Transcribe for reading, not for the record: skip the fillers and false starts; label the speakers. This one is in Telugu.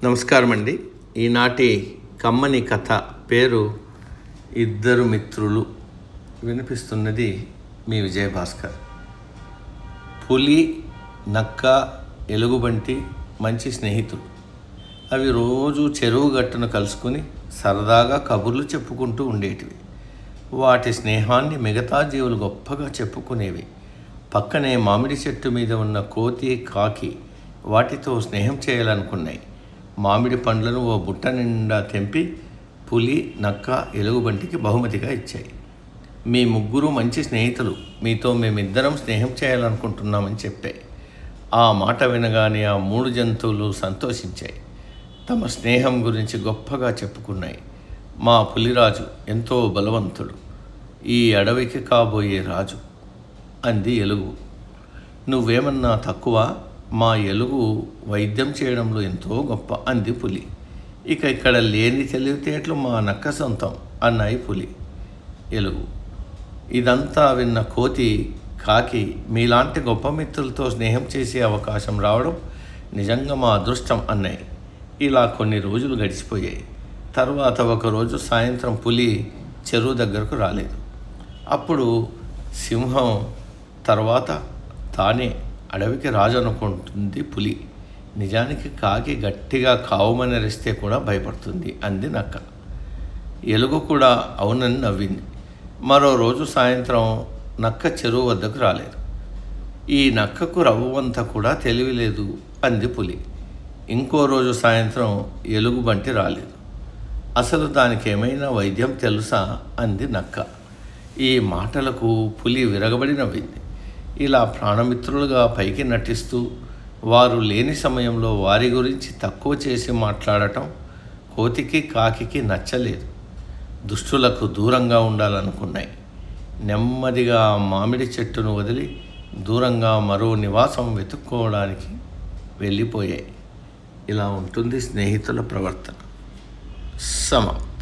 Speaker 1: నమస్కారం అండి. ఈనాటి కమ్మని కథ పేరు ఇద్దరు మిత్రులు. వినిపిస్తున్నది మీ విజయభాస్కర్. పులి, నక్క, ఎలుగుబంటి మంచి స్నేహితులు. అవి రోజు చెరువు గట్టును కలుసుకుని సరదాగా కబుర్లు చెప్పుకుంటూ ఉండేటివి. వాటి స్నేహాన్ని మిగతా జీవులు గొప్పగా చెప్పుకునేవి. పక్కనే మామిడి చెట్టు మీద ఉన్న కోతి, కాకి వాటితో స్నేహం చేయాలనుకున్నాయి. మామిడి పండ్లను ఓ బుట్ట నిండా తెంపి పులి, నక్క, ఎలుగుబంటికి బహుమతిగా ఇచ్చాయి. మీ ముగ్గురు మంచి స్నేహితులు, మీతో మేమిద్దరం స్నేహం చేయాలనుకుంటున్నామని చెప్పాయి. ఆ మాట వినగానే ఆ మూడు జంతువులు సంతోషించాయి. తమ స్నేహం గురించి గొప్పగా చెప్పుకున్నాయి. మా పులిరాజు ఎంతో బలవంతుడు, ఈ అడవికి కాబోయే రాజు అంది ఎలుగు. నువ్వేమన్నా తక్కువ? మా ఎలుగు వైద్యం చేయడంలో ఎంతో గొప్ప అంది పులి. ఇక ఇక్కడ లేని తెలివితేటలు మా నక్క సొంతం అన్నాయి పులి, ఎలుగు. ఇదంతా విన్న కోతి, కాకి మీలాంటి గొప్ప మిత్రులతో స్నేహం చేసే అవకాశం రావడం నిజంగా మా అదృష్టం అన్నాయి. ఇలా కొన్ని రోజులు గడిచిపోయాయి. తర్వాత ఒకరోజు సాయంత్రం పులి చెరువు దగ్గరకు రాలేదు. అప్పుడు సింహం తర్వాత తానే అడవికి రాజు అనుకుంటుంది పులి. నిజానికి కాకి గట్టిగా కావుమని అరిస్తే కూడా భయపడుతుంది అంది నక్క. ఎలుగు కూడా అవునని నవ్వింది. మరో రోజు సాయంత్రం నక్క చెరువు వద్దకు రాలేదు. ఈ నక్కకు రవ్వంతా కూడా తెలివిలేదు అంది పులి. ఇంకో రోజు సాయంత్రం ఎలుగుబంటి రాలేదు. అసలు దానికి ఏమైనా వైద్యం తెలుసా అంది నక్క. ఈ మాటలకు పులి విరగబడి నవ్వింది. ఇలా ప్రాణమిత్రులుగా పైకి నటిస్తూ వారు లేని సమయంలో వారి గురించి తక్కువ చేసి మాట్లాడటం కోతికి, కాకికి నచ్చలేదు. దుష్టులకు దూరంగా ఉండాలనుకున్నాయి. నెమ్మదిగా మామిడి చెట్టును వదిలి దూరంగా మరో నివాసం వెతుక్కోవడానికి వెళ్ళిపోయాయి. ఇలా ఉంటుంది స్నేహితుల ప్రవర్తన. సమం.